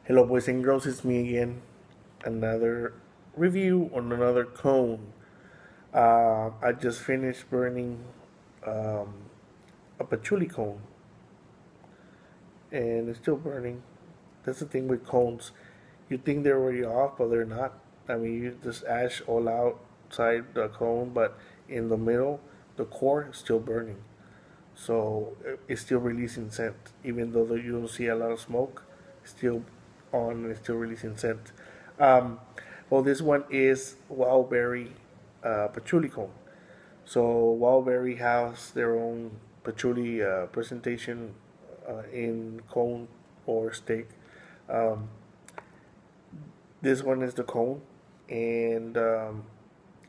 Hello, boys and girls, it's me again. Another review on another cone. I just finished burning um, a patchouli cone, and it's still burning. That's the thing with cones. You think they're already off, but they're not. I mean, you just ash all outside the cone, but in the middle, the core is still burning. So it's still releasing scent, even though you don't see a lot of smoke. It's still on and it's still releasing scent. Um, well, this one is Wildberry Patchouli cone. So Wildberry has their own patchouli presentation in cone or stick. Um, this one is the cone, and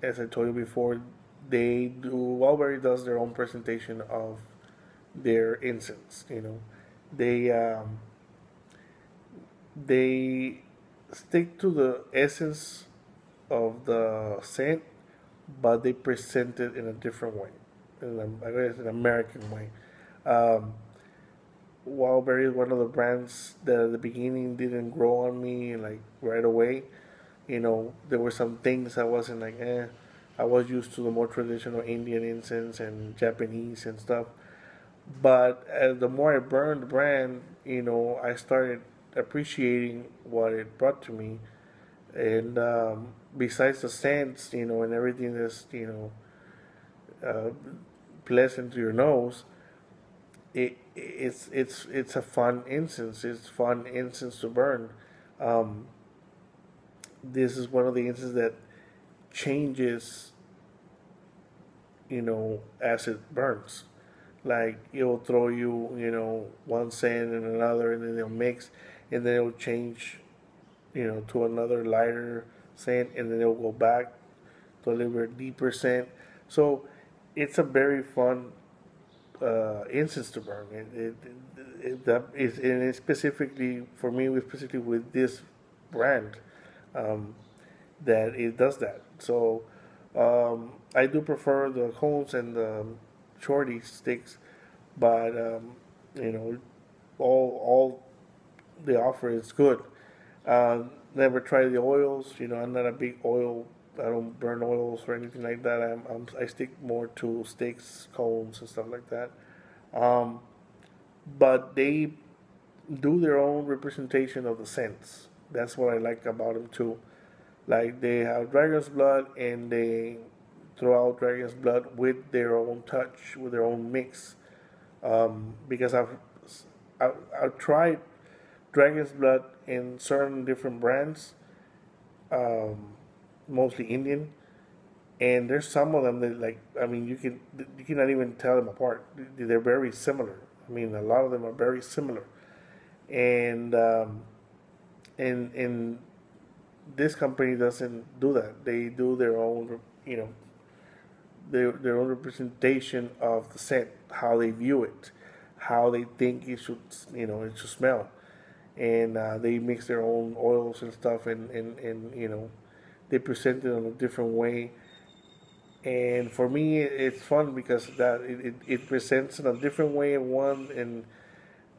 as I told you before, they do Wildberry does their own presentation of their incense. They um, they stick to the essence of the scent, but they present it in a different way, I guess an American way. Um, Wildberry is one of the brands that at the beginning didn't grow on me like right away. There were some things I wasn't like, eh. I was used to the more traditional Indian incense and Japanese and stuff. But the more I burned the brand, I started appreciating what it brought to me. And besides the scents, and everything that's, uh, pleasant to your nose, it's a fun incense. It's fun incense to burn. Um, this is one of the incenses that changes, as it burns. Like it'll throw you, one scent and another, and then they'll mix, and then it'll change, to another lighter scent, and then it'll go back to a little bit deeper scent. So it's a very fun incense to burn. That is, and it's specifically for me, specifically with this brand, um, that it does that. So I do prefer the cones and the shorty sticks, but you know, all they offer is good. Never try the oils. I'm not a big oil. I don't burn oils or anything like that. I stick more to sticks, cones, and stuff like that. Um, but they do their own representation of the scents. That's what I like about them too. Like they have dragon's blood and they throw out dragon's blood with their own touch, with their own mix. Because I've tried dragon's blood in certain different brands, um, mostly Indian, and there's some of them that like I mean you cannot even tell them apart. They're very similar. I mean a lot of them are very similar, and and this company doesn't do that. They do their own, their own representation of the scent, how they view it, how they think it should smell, and they mix their own oils and stuff, and they present it in a different way. And for me, it's fun because it presents in a different way. And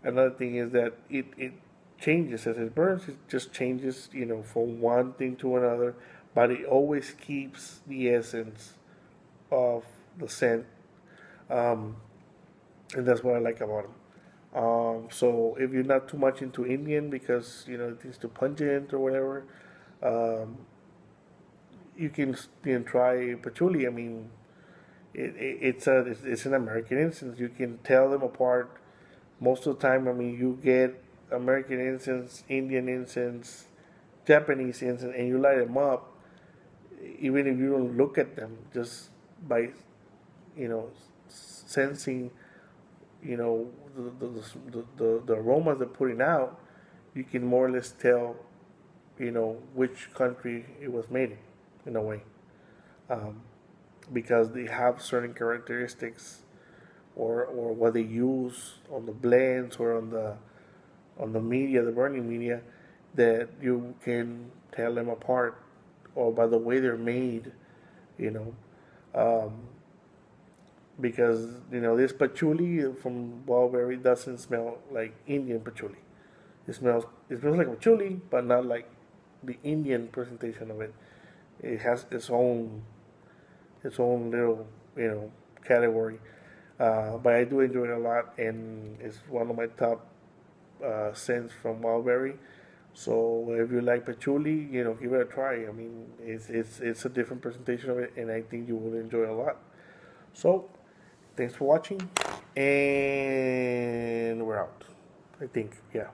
another thing is that it changes as it burns. It just changes, from one thing to another, but it always keeps the essence of the scent, um, and that's what I like about them. So if you're not too much into Indian because it's too pungent or whatever, um, you can try patchouli. I mean, it's an American incense. You can tell them apart most of the time. I mean, you get American incense, Indian incense, Japanese incense, and you light them up, even if you don't look at them, just by sensing the aromas they're putting out, you can more or less tell which country it was made in a way, um, because they have certain characteristics or what they use on the blends or on the media, the burning media, that you can tell them apart, or by the way they're made, you know. Um, because this patchouli from Wildberry doesn't smell like Indian patchouli. It smells like patchouli, but not like the Indian presentation of it. It has its own little category. But I do enjoy it a lot, and it's one of my top scents from Wildberry. So if you like patchouli, give it a try. I mean, it's a different presentation of it, and I think you will enjoy it a lot. So thanks for watching, and we're out. I think, yeah.